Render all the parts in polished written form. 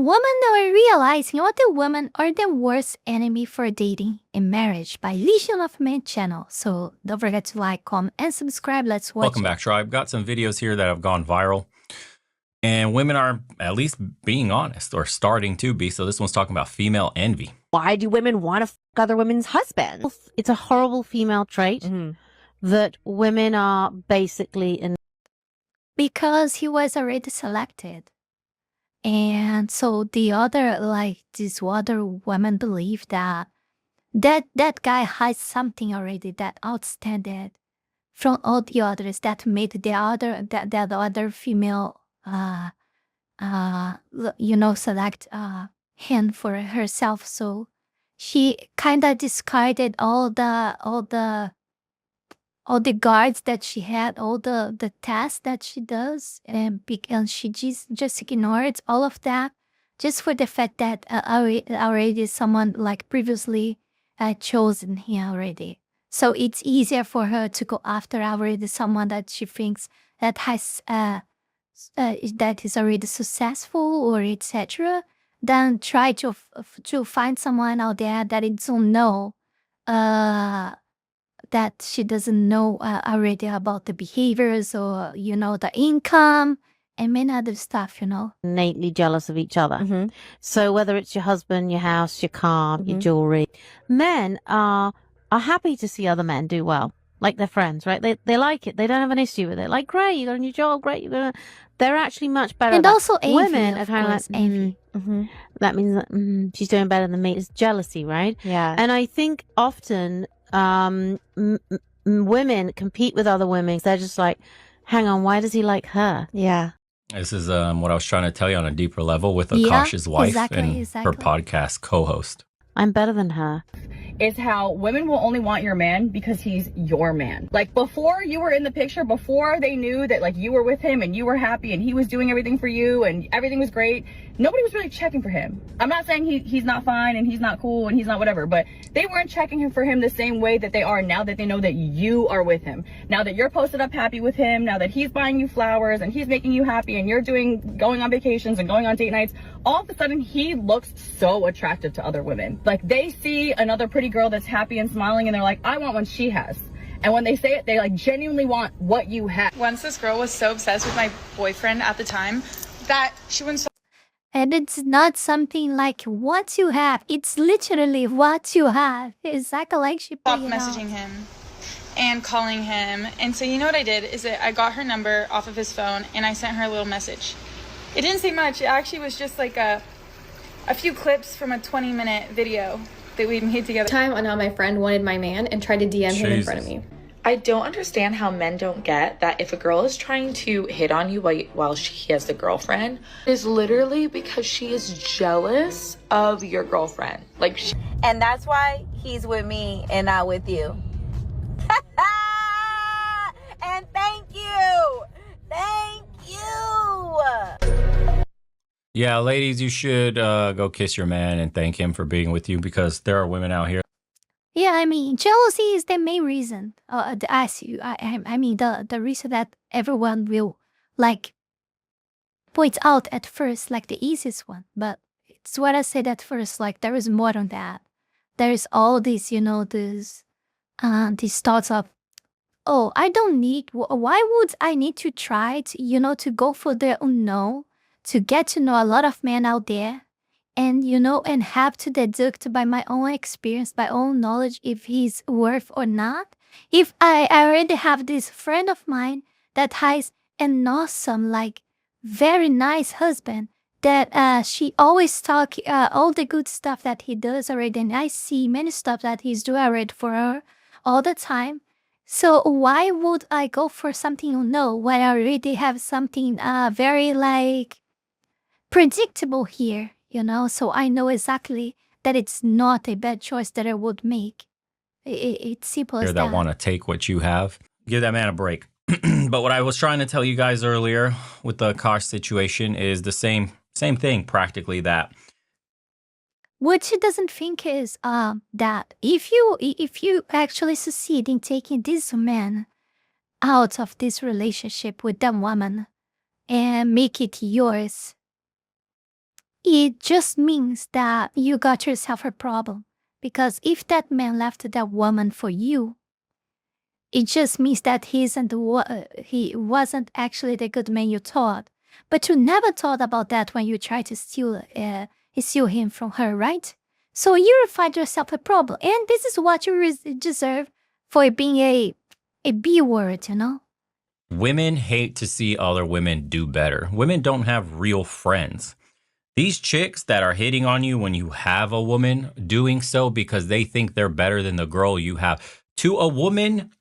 Women are realizing other women are the worst enemy for dating and marriage by Legion of Men channel. So don't forget to like, comment, and subscribe. Let's watch Welcome back, Tribe. Got some videos here that have gone viral. And women are at least being honest, or starting to be. So this one's talking about female envy. Why do women want to fuck other women's husbands? It's a horrible female trait that women are basically in. Because he was already selected. And so the other, like, these other women believe that that guy has something already that outstanding from all the others that made the other female, select him for herself. So she kind of discarded all the guards that she had, all the tasks that she does, and she just ignored all of that just for the fact that already someone like previously had chosen him already. So it's easier for her to go after already someone that she thinks that has that is already successful or etc. than try to find someone out there that it don't know that she doesn't know already about the behaviors or, the income and many other stuff, Innately jealous of each other. So whether it's your husband, your house, your car, your jewelry, men are happy to see other men do well, like their friends, right? They like it. They don't have an issue with it. Like, great, you got a new job, great. They're actually much better. And also envy, women of are kind of course, like, envy. That means that she's doing better than me. It's jealousy, right? Yeah. And I think often women compete with other women. They're just like, hang on, why does he like her? Yeah. This is what I was trying to tell you on a deeper level with Akash's wife and her podcast co-host. I'm better than her. Is how women will only want your man because he's your man. Like, before you were in the picture, before they knew that like you were with him and you were happy and he was doing everything for you and everything was great, nobody was really checking for him. I'm not saying he's not fine and he's not cool and he's not whatever, but they weren't checking for him the same way that they are now that they know that you are with him. Now that you're posted up happy with him, now that he's buying you flowers and he's making you happy and you're going on vacations and going on date nights, all of a sudden he looks so attractive to other women. Like, they see another pretty girl that's happy and smiling and they're like, I want what she has. And when they say it, they like genuinely want what you have. Once this girl was so obsessed with my boyfriend at the time that she went so. And it's not something like what you have. It's literally what you have. Exactly like she Stopped messaging him and calling him. And so you know what I did is that I got her number off of his phone and I sent her a little message. It didn't say much. It actually was just like a few clips from a 20-minute video that we made together. Time on how my friend wanted my man and tried to DM him in front of me. I don't understand how men don't get that if a girl is trying to hit on you while he has a girlfriend, it is literally because she is jealous of your girlfriend. And that's why he's with me and not with you. And thank you. Thank you. Yeah, ladies, you should go kiss your man and thank him for being with you, because there are women out here. Yeah, I mean, jealousy is the main reason. The reason that everyone will like point out at first, like the easiest one. But it's what I said at first. Like, there is more than that. There is all these, these thoughts of, oh, I don't need. Why would I need to try to, to go for the unknown, to get to know a lot of men out there? And, and have to deduct by my own experience, by own knowledge, if he's worth or not. If I already have this friend of mine that has an awesome, like, very nice husband, that she always talk all the good stuff that he does already, and I see many stuff that he's doing already for her all the time. So why would I go for something unknown when I already have something very, like, predictable here? So I know exactly that it's not a bad choice that I would make. It's simple as that. That want to take what you have. Give that man a break. But what I was trying to tell you guys earlier with the Akash situation is the same thing, practically, that what she doesn't think is that if you actually succeed in taking this man out of this relationship with that woman and make it yours, it just means that you got yourself a problem. Because if that man left that woman for you, it just means that he wasn't actually the good man you thought. But you never thought about that when you tried to steal him from her, right? So you find yourself a problem. And this is what you deserve for being a B word, you know? Women hate to see other women do better. Women don't have real friends. These chicks that are hitting on you when you have a woman doing so because they think they're better than the girl you have. To a woman,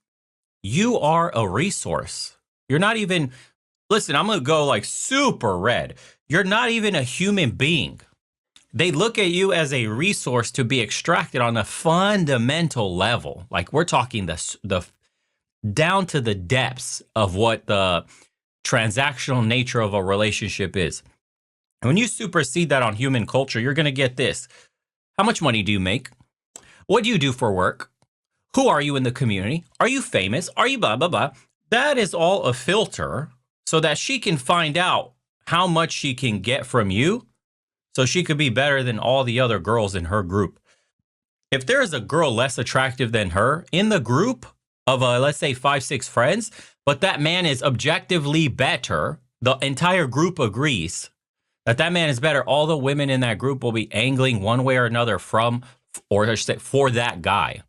you are a resource. You're not even, listen, I'm going to go like super red. You're not even a human being. They look at you as a resource to be extracted on a fundamental level. Like we're talking the down to the depths of what the transactional nature of a relationship is. And when you supersede that on human culture, you're going to get this. How much money do you make? What do you do for work? Who are you in the community? Are you famous? Are you blah, blah, blah? That is all a filter so that she can find out how much she can get from you so she could be better than all the other girls in her group. If there is a girl less attractive than her in the group of, let's say, 5-6 friends, but that man is objectively better, the entire group agrees that man is better, all the women in that group will be angling one way or another from, or I should say, for that guy.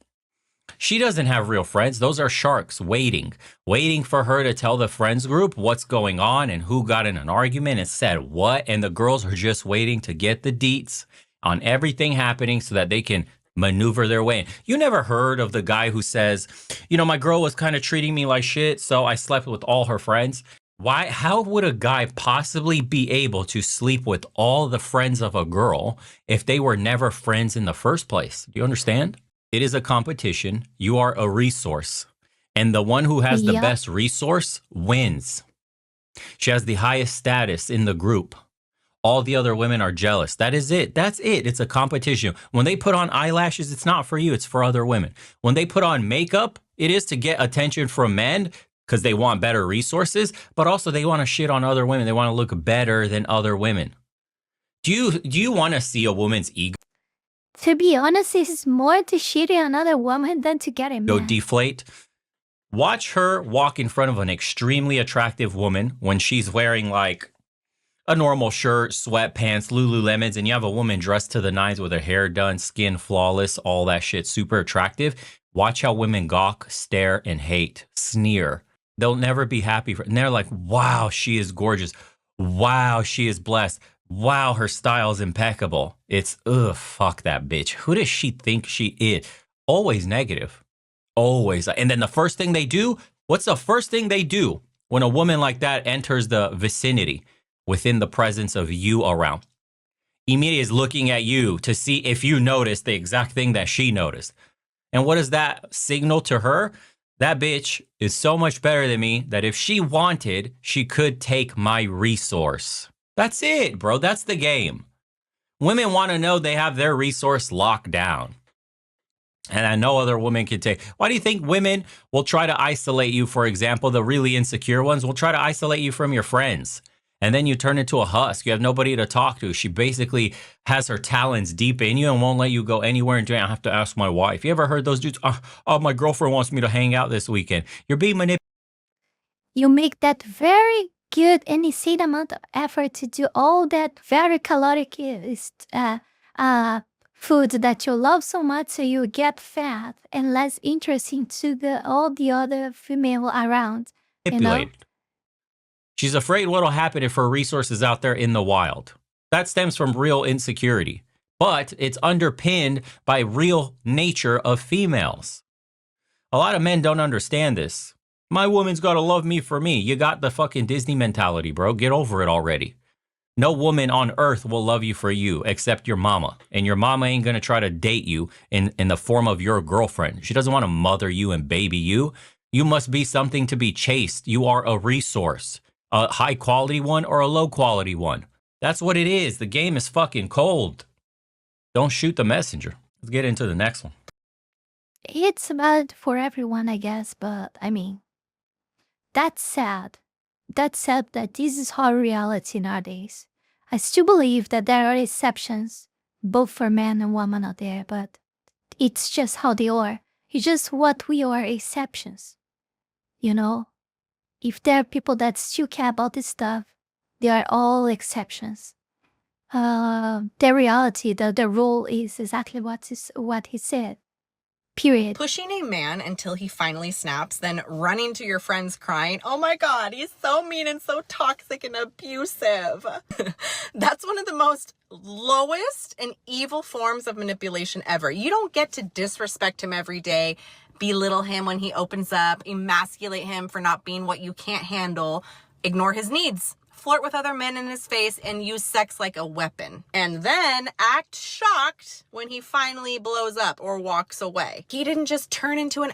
She doesn't have real friends. Those are sharks waiting for her to tell the friends group what's going on and who got in an argument and said what. And the girls are just waiting to get the deets on everything happening so that they can maneuver their way in. You never heard of the guy who says, you know, my girl was kind of treating me like shit, so I slept with all her friends. Why? How would a guy possibly be able to sleep with all the friends of a girl if they were never friends in the first place? Do you understand? It is a competition. You are a resource. And the one who has the best resource wins. She has the highest status in the group. All the other women are jealous. That is it. That's it. It's a competition. When they put on eyelashes, it's not for you. It's for other women. When they put on makeup, it is to get attention from men because they want better resources, but also they want to shit on other women. They want to look better than other women. Do you want to see a woman's ego? To be honest, it's more to shit on another woman than to get a man. Go deflate. Watch her walk in front of an extremely attractive woman when she's wearing like a normal shirt, sweatpants, Lululemons, and you have a woman dressed to the nines with her hair done, skin flawless, all that shit, super attractive. Watch how women gawk, stare, and hate, sneer. They'll never be happy. And they're like, wow, she is gorgeous. Wow, she is blessed. Wow, her style is impeccable. It's, ugh, fuck that bitch. Who does she think she is? Always negative. Always. And then the first thing they do, what's the first thing they do when a woman like that enters the vicinity within the presence of you around? Immediately is looking at you to see if you notice the exact thing that she noticed. And what does that signal to her? That bitch is so much better than me that if she wanted, she could take my resource. That's it, bro. That's the game. Women want to know they have their resource locked down. And I know other women can take. Why do you think women will try to isolate you? For example, the really insecure ones will try to isolate you from your friends. And then you turn into a husk. You have nobody to talk to. She basically has her talons deep in you and won't let you go anywhere and I have to ask my wife. You ever heard those dudes? Oh, my girlfriend wants me to hang out this weekend. You're being manipulated. You make that very good and insane amount of effort to do all that very caloric food that you love so much, so you get fat and less interesting to all the other female around. Manipulated. You know? She's afraid what'll happen if her resources out there in the wild. That stems from real insecurity, but it's underpinned by real nature of females. A lot of men don't understand this. My woman's got to love me for me. You got the fucking Disney mentality, bro. Get over it already. No woman on earth will love you for you except your mama. And your mama ain't going to try to date you in the form of your girlfriend. She doesn't want to mother you and baby you. You must be something to be chased. You are a resource. A high quality one or a low quality one. That's what it is. The game is fucking cold. Don't shoot the messenger. Let's get into the next one. It's bad for everyone, I guess, but I mean, that's sad. That's sad that this is our reality nowadays. I still believe that there are exceptions, both for men and women out there, but it's just how they are. It's just what we are, exceptions. You know? If there are people that still care about this stuff, they are all exceptions. The reality, the rule is exactly what he said. Period. Pushing a man until he finally snaps, then running to your friends crying, "Oh my God, he's so mean and so toxic and abusive." That's one of the most lowest and evil forms of manipulation ever. You don't get to disrespect him every day, belittle him when he opens up, emasculate him for not being what you can't handle, ignore his needs, flirt with other men in his face, and use sex like a weapon. And then act shocked when he finally blows up or walks away. He didn't just turn into an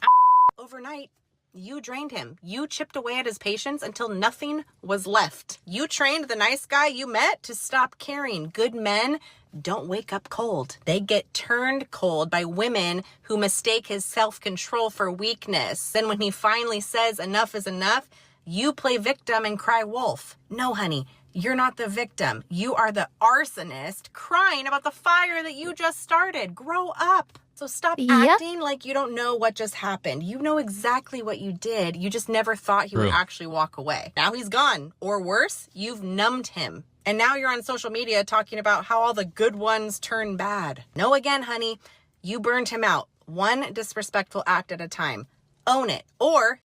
overnight. You drained him. You chipped away at his patience until nothing was left. You trained the nice guy you met to stop caring. Good men don't wake up cold. They get turned cold by women who mistake his self-control for weakness. Then when he finally says enough is enough, you play victim and cry wolf. No, honey, you're not the victim. You are the arsonist crying about the fire that you just started. Grow up. So stop acting like you don't know what just happened. You know exactly what you did. You just never thought he would actually walk away. Now he's gone. Or worse, you've numbed him. And now you're on social media talking about how all the good ones turn bad. No, again, honey, you burned him out. One disrespectful act at a time. Own it. Or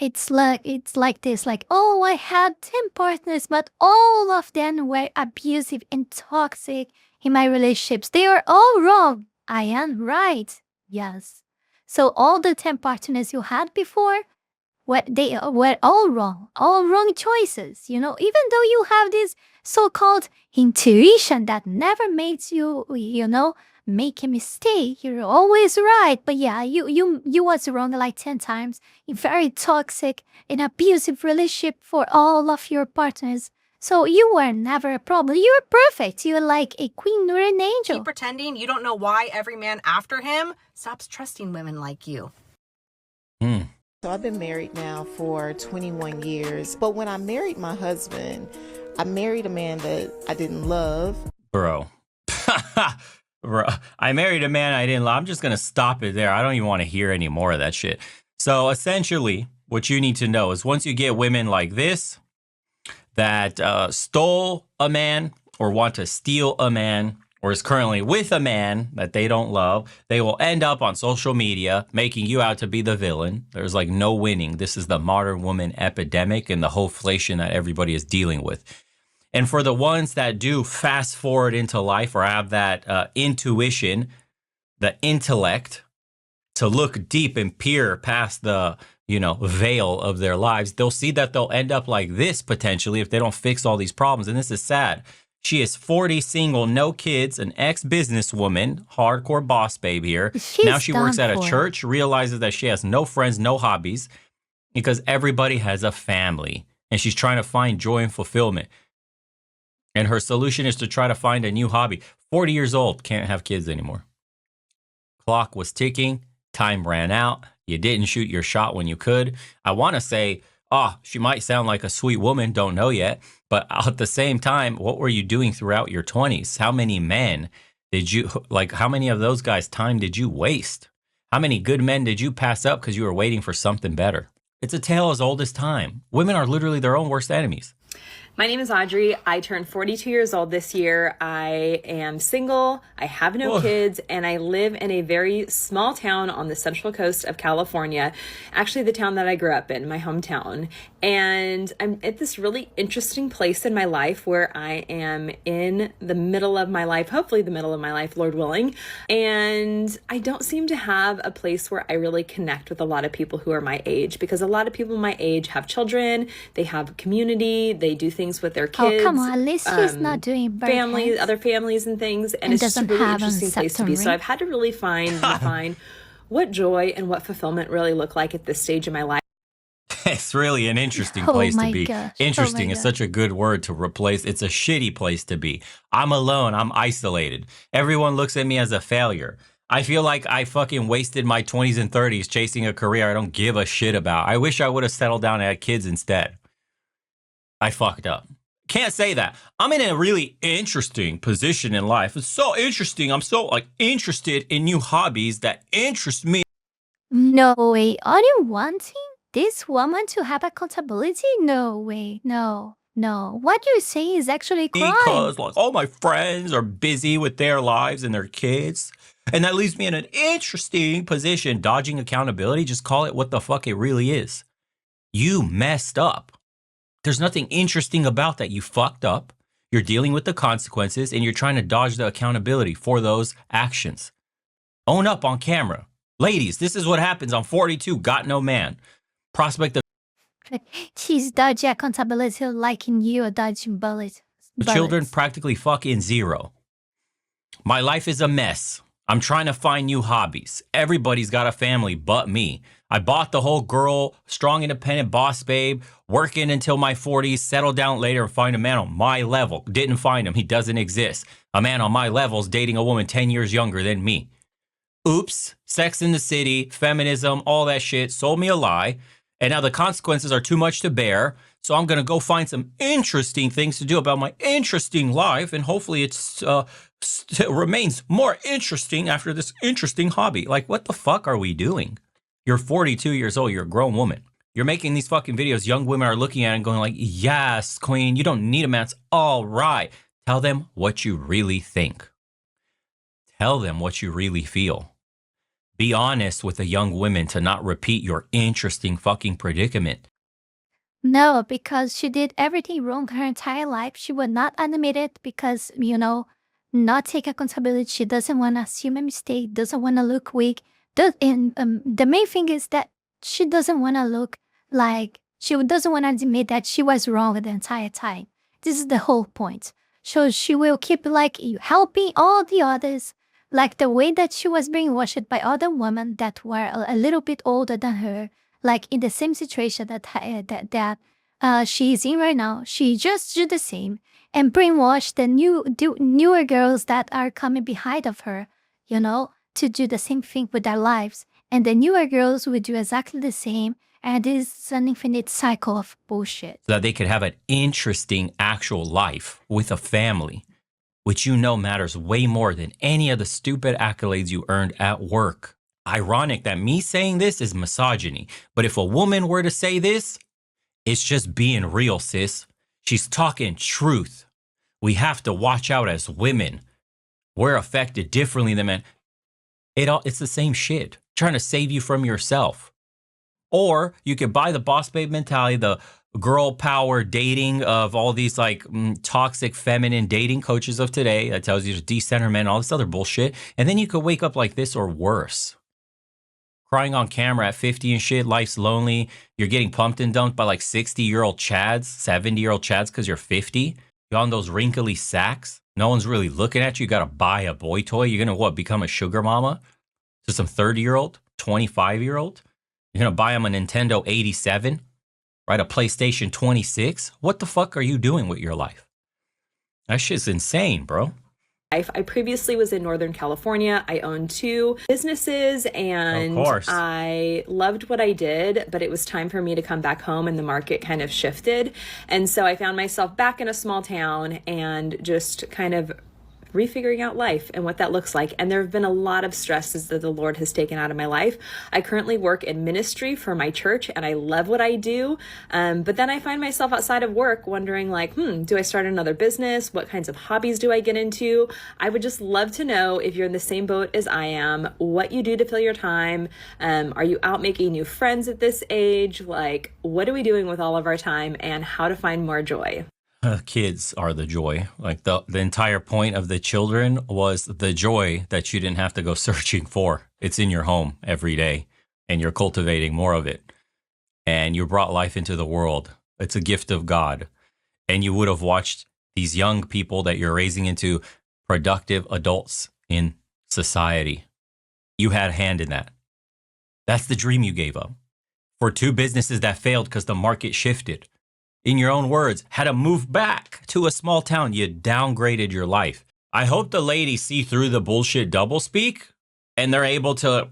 it's like this, like, oh, I had 10 partners, but all of them were abusive and toxic in my relationships. They are all wrong. I am right. Yes. So all the 10 partners you had before, they were all wrong choices. You know, even though you have this so-called intuition that never makes you, make a mistake. You're always right. But yeah, you was wrong like 10 times in very toxic and abusive relationship for all of your partners. So you were never a problem. You're perfect. You're like a queen or an angel. Keep pretending you don't know why every man after him stops trusting women like you. So I've been married now for 21 years. But when I married my husband, I married a man that I didn't love. Bro. Bro, I married a man I didn't love. I'm just going to stop it there. I don't even want to hear any more of that shit. So essentially, what you need to know is once you get women like this that stole a man or want to steal a man or is currently with a man that they don't love, they will end up on social media making you out to be the villain. There's like no winning. This is the modern woman epidemic and the hoflation that everybody is dealing with. And for the ones that do fast forward into life or have that intuition, the intellect to look deep and peer past the, veil of their lives, they'll see that they'll end up like this potentially if they don't fix all these problems. And this is sad. She is 40, single, no kids, an ex-businesswoman, hardcore boss babe here. Now she works at a church, realizes that she has no friends, no hobbies, because everybody has a family. And she's trying to find joy and fulfillment. And her solution is to try to find a new hobby. 40 years old, can't have kids anymore. Clock was ticking, time ran out. You didn't shoot your shot when you could. I want to say, she might sound like a sweet woman, don't know yet. But at the same time, what were you doing throughout your 20s? How many men how many of those guys' time did you waste? How many good men did you pass up because you were waiting for something better? It's a tale as old as time. Women are literally their own worst enemies. My name is Audrey. I turned 42 years old this year. I am single. I have no kids, and I live in a very small town on the central coast of California. Actually, the town that I grew up in, my hometown. And I'm at this really interesting place in my life where I am in the middle of my life, hopefully the middle of my life, Lord willing. And I don't seem to have a place where I really connect with a lot of people who are my age, because a lot of people my age have children, they have community, they do things with their kids. Oh, come on, at least he's not doing families, other families and things. And it's just a really interesting place to be. So I've had to really define what joy and what fulfillment really look like at this stage of my life. It's really an interesting place to be. Interesting is such a good word to replace. It's a shitty place to be. I'm alone. I'm isolated. Everyone looks at me as a failure. I feel like I fucking wasted my 20s and 30s chasing a career I don't give a shit about. I wish I would have settled down and had kids instead. I fucked up. Can't say that. I'm in a really interesting position in life. It's so interesting. I'm so interested in new hobbies that interest me. No way. Are you wanting this woman to have accountability? No way. No. What you say is actually crime. Because all my friends are busy with their lives and their kids. And that leaves me in an interesting position. Dodging accountability, just call it what the fuck it really is. You messed up. There's nothing interesting about that. You fucked up. You're dealing with the consequences and you're trying to dodge the accountability for those actions. Own up on camera. Ladies, this is what happens. I'm 42, got no man. Prospect of She's dodging accountability like in you are dodging bullets. children practically fucking zero. My life is a mess. I'm trying to find new hobbies. Everybody's got a family but me. I bought the whole girl, strong, independent boss babe, working until my 40s, settle down later and find a man on my level. Didn't find him. He doesn't exist. A man on my level's dating a woman 10 years younger than me. Oops. Sex in the City, feminism, all that shit sold me a lie. And now the consequences are too much to bear. So I'm going to go find some interesting things to do about my interesting life. And hopefully it remains more interesting after this interesting hobby. Like, what the fuck are we doing? You're 42 years old. You're a grown woman. You're making these fucking videos. Young women are looking at it and going like, yes, queen, you don't need a man. It's all right. Tell them what you really think. Tell them what you really feel. Be honest with the young women to not repeat your interesting fucking predicament. No, because she did everything wrong her entire life. She would not admit it because, not take accountability. She doesn't want to assume a mistake, doesn't want to look weak. The main thing is that she doesn't want to look like, she doesn't want to admit that she was wrong the entire time. This is the whole point. So she will keep helping all the others, like the way that she was brainwashed by other women that were a little bit older than her, like in the same situation that she is in right now. She just do the same and brainwash the newer girls that are coming behind of her, to do the same thing with their lives. And the newer girls will do exactly the same. And this is an infinite cycle of bullshit. So that they could have an interesting actual life with a family, which matters way more than any of the stupid accolades you earned at work. Ironic that me saying this is misogyny. But if a woman were to say this, it's just being real, sis. She's talking truth. We have to watch out as women. We're affected differently than men. It's the same shit. Trying to save you from yourself. Or you could buy the boss babe mentality, the girl power dating of all these toxic feminine dating coaches of today that tells you to decenter men, all this other bullshit. And then you could wake up like this or worse. Crying on camera at 50 and shit, life's lonely. You're getting pumped and dumped by 60-year-old chads, 70-year-old chads because you're 50. You're on those wrinkly sacks. No one's really looking at you. You got to buy a boy toy. You're going to become a sugar mama to some 30-year-old, 25-year-old? You're going to buy them a Nintendo 87? Right, a PlayStation 26? What the fuck are you doing with your life? That shit's insane, bro. I previously was in Northern California. I owned 2 businesses and I loved what I did, but it was time for me to come back home and the market kind of shifted. And so I found myself back in a small town and just kind of refiguring out life and what that looks like. And there have been a lot of stresses that the Lord has taken out of my life. I currently work in ministry for my church and I love what I do. But then I find myself outside of work wondering do I start another business? What kinds of hobbies do I get into? I would just love to know if you're in the same boat as I am, what you do to fill your time. Are you out making new friends at this age? What are we doing with all of our time and how to find more joy? Kids are the joy. The entire point of the children was the joy that you didn't have to go searching for. It's in your home every day and you're cultivating more of it. And you brought life into the world. It's a gift of God. And you would have watched these young people that you're raising into productive adults in society. You had a hand in that. That's the dream you gave up. For 2 businesses that failed because the market shifted. In your own words, had to move back to a small town. You downgraded your life. I hope the ladies see through the bullshit doublespeak and they're able to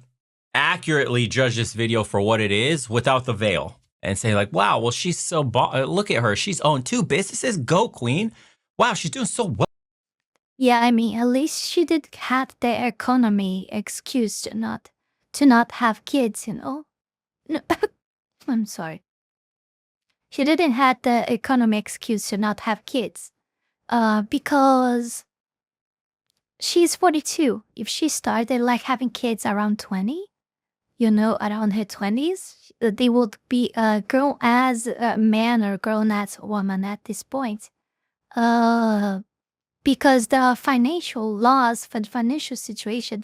accurately judge this video for what it is without the veil. and say like, wow, well, she's so, look at her. She's owned 2 businesses. Go, queen. Wow, she's doing so well. Yeah, I mean, at least she did had the economy excuse to not have kids, you know? No, I'm sorry. She didn't have the economy excuse to not have kids. Because she's 42. If she started like having kids around 20, you know, around her 20s, they would be grown as a man or grown as a woman at this point. Because the financial laws for the financial situation,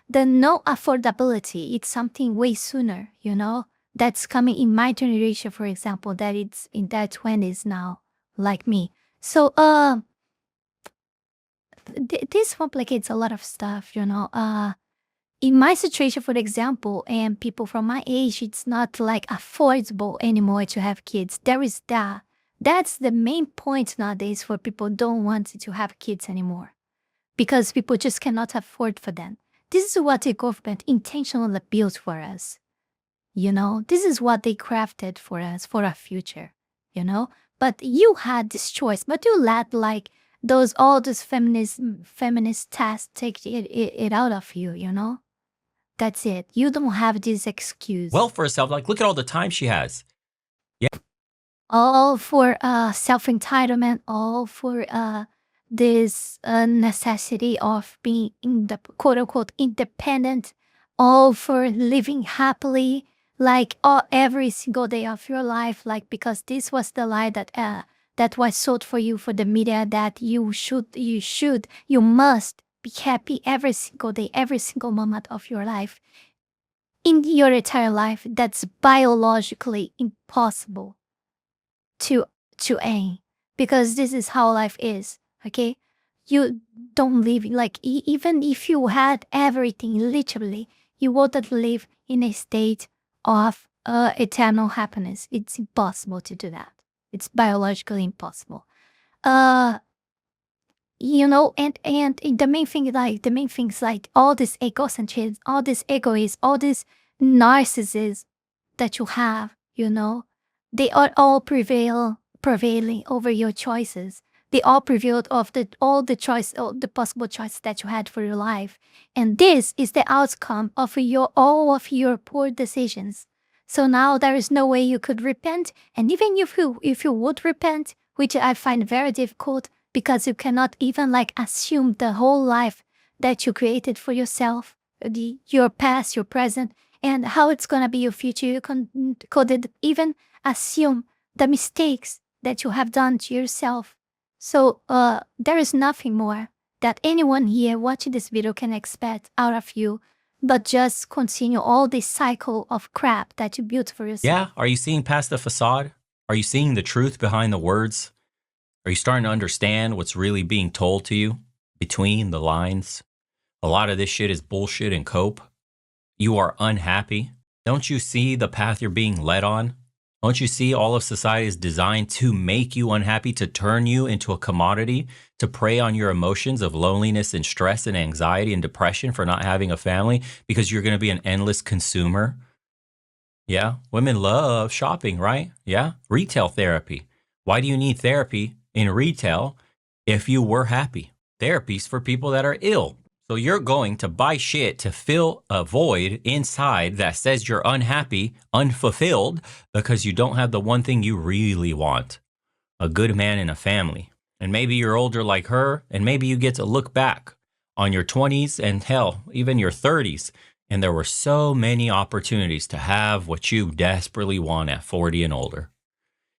the no affordability, it's something way sooner, you know, that's coming in my generation, for example, that it's in their 20s now, like me. So, this complicates a lot of stuff, you know. In my situation, for example, and people from my age, it's not like affordable anymore to have kids. There is that. That's the main point nowadays for people don't want to have kids anymore because people just cannot afford for them. This is what the government intentionally built for us. You know, this is what they crafted for us for our future, you know. But you had this choice, but you let like all those feminist tasks take it out of you, you know. That's it. You don't have this excuse. Well for herself. Like, look at all the time she has. Yeah. All for self-entitlement, all for this necessity of being quote-unquote independent, all for living happily, like every single day of your life, like because this was the lie that was sold for you for the media, that you must be happy every single day, every single moment of your life. In your entire life, that's biologically impossible to aim, because this is how life is, okay? You don't live, like, even if you had everything, literally, you wouldn't live in a state of eternal happiness. It's impossible to do that. It's biologically impossible. You know, and the main things like all this egocentrism, all this egoism, all this narcissism that you have, you know, they are all prevailing over your choices. They all prevailed of all the possible choices that you had for your life. And this is the outcome of all of your poor decisions. So now there is no way you could repent. And even if you would repent, which I find very difficult, because you cannot even like assume the whole life that you created for yourself, your past, your present, and how it's gonna be your future. You couldn't even assume the mistakes that you have done to yourself. So there is nothing more that anyone here watching this video can expect out of you, but just continue all this cycle of crap that you built for yourself. Yeah, are you seeing past the facade? Are you seeing the truth behind the words? Are you starting to understand what's really being told to you between the lines? A lot of this shit is bullshit and cope. You are unhappy. Don't you see the path you're being led on? Don't you see all of society is designed to make you unhappy, to turn you into a commodity, to prey on your emotions of loneliness and stress and anxiety and depression for not having a family because you're going to be an endless consumer? Yeah, women love shopping, right? Yeah, retail therapy. Why do you need therapy in retail if you were happy? Therapy's for people that are ill. So you're going to buy shit to fill a void inside that says you're unhappy, unfulfilled, because you don't have the one thing you really want, a good man and a family. And maybe you're older like her, and maybe you get to look back on your 20s and hell, even your 30s. And there were so many opportunities to have what you desperately want at 40 and older.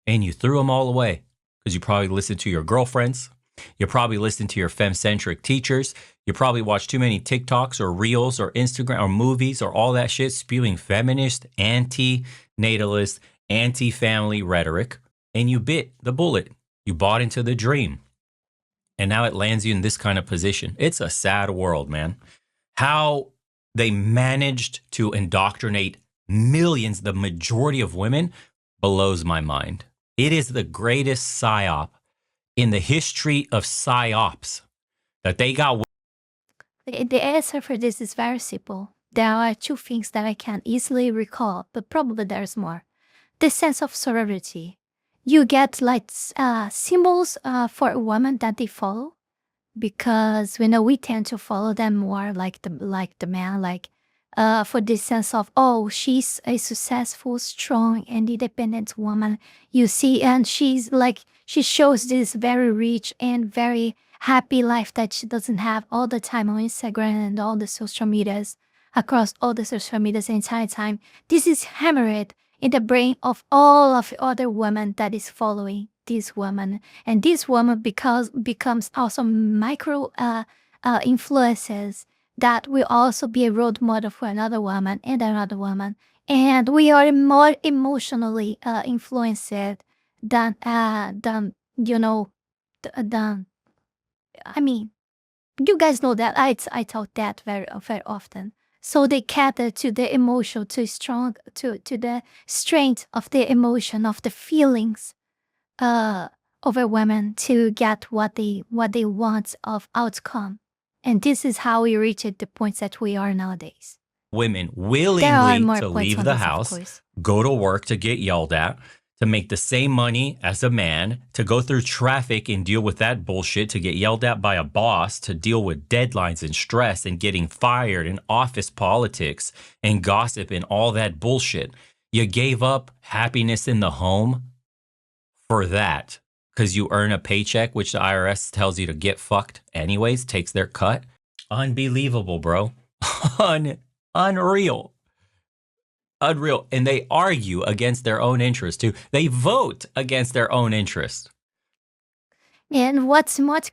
And you threw them all away because you probably listened to your girlfriends. You probably listened to your femme-centric teachers. You probably watched too many TikToks or Reels or Instagram or movies or all that shit spewing feminist, anti-natalist, anti-family rhetoric. And you bit the bullet. You bought into the dream. And now it lands you in this kind of position. It's a sad world, man. How they managed to indoctrinate millions, the majority of women, blows my mind. It is the greatest psyop in the history of psyops that they got. The answer for this is very simple. There are two things that I can easily recall, but probably there's more. the sense of sorority. You get like symbols for a woman that they follow, because we tend to follow them more like the man, like for this sense of, oh, she's a successful, strong, and independent woman. You see, and she shows this very rich and very happy life that she doesn't have all the time on Instagram and all the social medias, across all the social medias the entire time. This is hammered in the brain of all of the other women that is following this woman. And this woman becomes also micro influences that will also be a role model for another woman and another woman. And we are more emotionally influenced than I mean, you guys know that I taught that very often. So they cater to the emotion, to the strength of the emotion, of the feelings over women to get what they want of outcome. And this is how we reach the points that we are nowadays. Women willingly to leave the house, go to work to get yelled at, to make the same money as a man, to go through traffic and deal with that bullshit, to get yelled at by a boss, to deal with deadlines and stress and getting fired and office politics and gossip and all that bullshit. You gave up happiness in the home for that because you earn a paycheck, which the IRS tells you to get fucked anyways, takes their cut. Unbelievable, bro. Unreal. Unreal. And they argue against their own interest too. They vote against their own interest. And what's most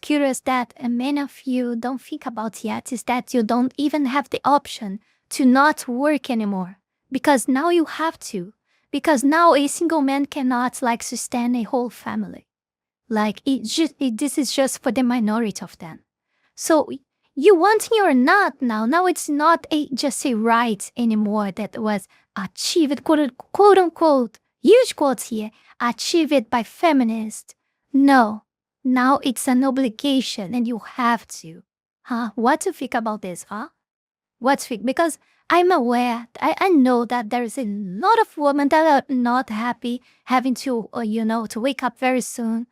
curious that many of you don't think about yet is that you don't even have the option to not work anymore. Because now you have to. Because now a single man cannot sustain a whole family. This is just for the minority of them. So you want it or not now. Now it's not just a right anymore that was achieved, quote unquote, huge quotes here, achieved by feminists. No, now it's an obligation and you have to. What to think about this, What to think? Because I'm aware, I know that there's a lot of women that are not happy having to, to wake up very soon,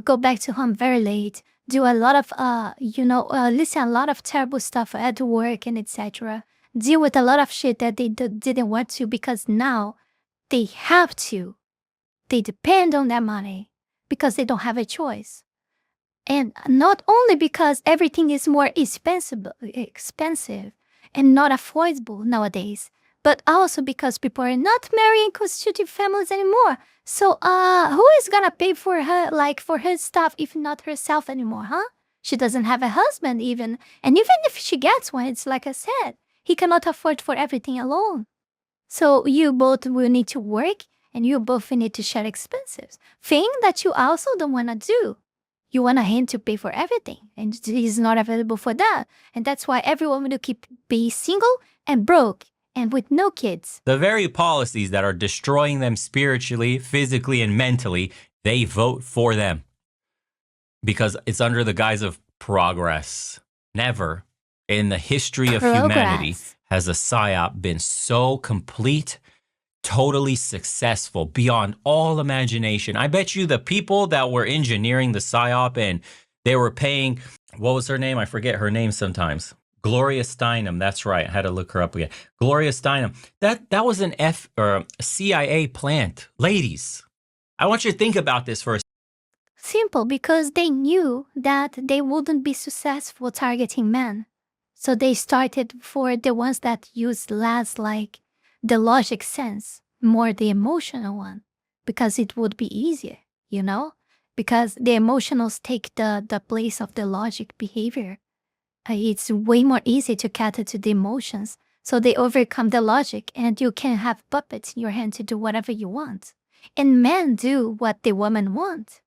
go back to home very late, do a lot of, listen a lot of terrible stuff at work and etc. Deal with a lot of shit that they didn't want to because now they have to. They depend on that money because they don't have a choice. And not only because everything is more expensive and not affordable nowadays, but also because people are not marrying constitutive families anymore. So, who is gonna pay for her, for her stuff if not herself anymore, She doesn't have a husband even. And even if she gets one, it's like I said, he cannot afford for everything alone. So you both will need to work and you both need to share expenses. Thing that you also don't want to do. You want him to pay for everything, and he's not available for that. And that's why everyone will keep being single and broke and with no kids. The very policies that are destroying them spiritually, physically, and mentally, they vote for them. Because it's under the guise of progress. Never in the history of humanity has a PSYOP been so complete, totally successful, beyond all imagination. I bet you the people that were engineering the PSYOP and they were paying, what was her name? I forget her name sometimes. Gloria Steinem. That's right. I had to look her up again. Gloria Steinem. That was an CIA plant. Ladies, I want you to think about this for a second. Simple, because they knew that they wouldn't be successful targeting men. So they started for the ones that used less the logic sense, more the emotional one, because it would be easier, because the emotionals take the place of the logic behavior. It's way more easy to cater to the emotions, so they overcome the logic and you can have puppets in your hand to do whatever you want. And men do what the women want.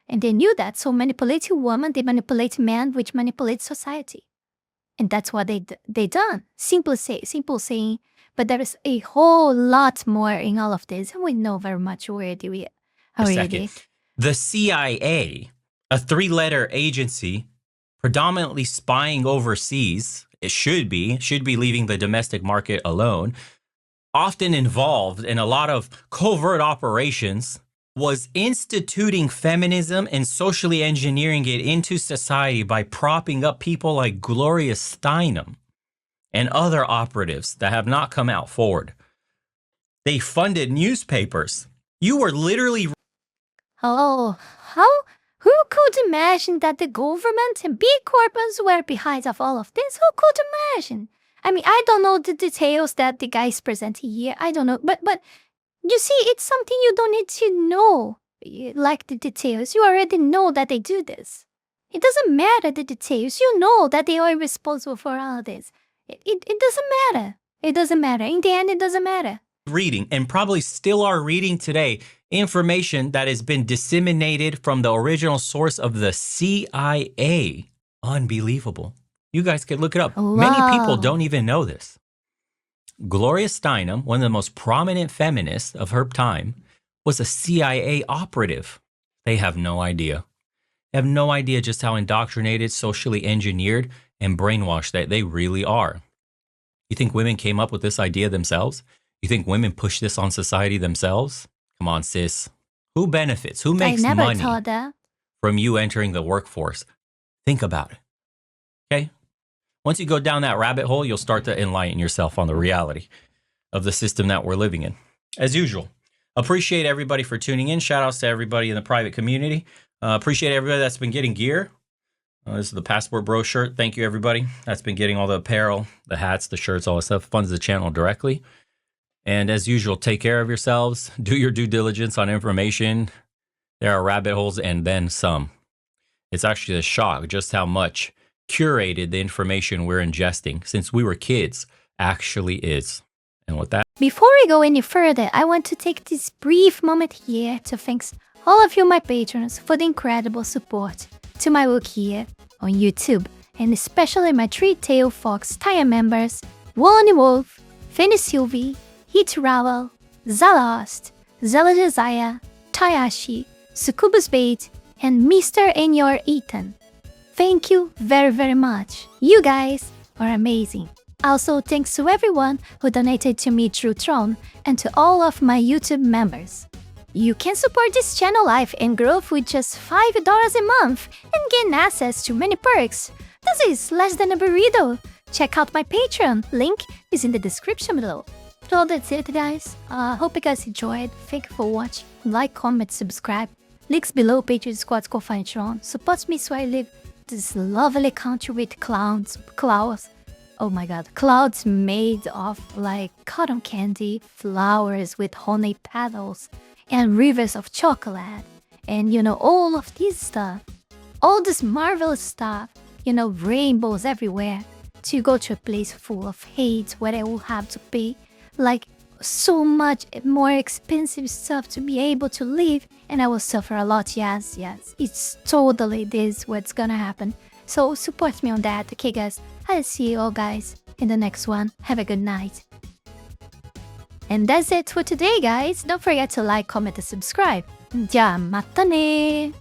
And they knew that, so manipulating women, they manipulate men, which manipulates society. And that's what they done. Simple saying, but there is a whole lot more in all of this, and we know very much already. The CIA, a 3-letter agency, predominantly spying overseas, it should be leaving the domestic market alone, often involved in a lot of covert operations, was instituting feminism and socially engineering it into society by propping up people like Gloria Steinem and other operatives that have not come out forward. They funded newspapers. You were literally... Oh, who could imagine that the government and big corporations were behind of all of this? Who could imagine? I mean, I don't know the details that the guys presenting here. I don't know, but you see, it's something you don't need to know, like the details. You already know that they do this. It doesn't matter the details. You know that they are responsible for all this. It doesn't matter. It doesn't matter. In the end, it doesn't matter. Reading, and probably still are reading today, information that has been disseminated from the original source of the CIA. Unbelievable. You guys can look it up. Wow. Many people don't even know this. Gloria Steinem, one of the most prominent feminists of her time, was a CIA operative. They have no idea. They have no idea just how indoctrinated, socially engineered, and brainwashed that they really are. You think women came up with this idea themselves? You think women push this on society themselves? Come on, sis. Who benefits? Who makes I never money thought that. from you entering the workforce? Think about it. Okay? Once you go down that rabbit hole, you'll start to enlighten yourself on the reality of the system that we're living in. As usual, appreciate everybody for tuning in. Shout outs to everybody in the private community. Appreciate everybody that's been getting gear. This is the Passport Bro shirt. Thank you, everybody that's been getting all the apparel, the hats, the shirts, all that stuff. Funds the channel directly. And as usual, take care of yourselves. Do your due diligence on information. There are rabbit holes and then some. It's actually a shock just how much curated the information we're ingesting since we were kids actually is. And with that, Before we go any further, I want to take this brief moment here to thank all of you, my patrons, for the incredible support to my work here on YouTube, and especially my three-tailed fox tier members, Warny Wolf, Fenny Sylvy, Heath Rowell, Zalost, Zaela Zhezzaia, Taiashi, SuccubusBait, and Mr. and your Eaton. Thank you very, very much. You guys are amazing. Also, thanks to everyone who donated to me through Tron and to all of my YouTube members. You can support this channel life and growth with just $5 a month and gain access to many perks. This is less than a burrito. Check out my Patreon, link is in the description below. So that's it, guys. Hope you guys enjoyed. Thank you for watching. Like, comment, subscribe. Links below, Patreon, Squad, go find Tron. Support me so I live this lovely country with clouds. Oh my god, clouds made of like cotton candy, flowers with honey petals, and rivers of chocolate. And you know, all of this stuff, all this marvelous stuff, you know, rainbows everywhere. To go to a place full of hate where I will have to pay like so much more expensive stuff to be able to live, and I will suffer a lot. Yes, it's totally this what's gonna happen. So support me on that, okay guys? I'll see you all guys in the next one. Have a good night. And that's it for today, guys. Don't forget to like, comment, and subscribe. Ja, mata ne!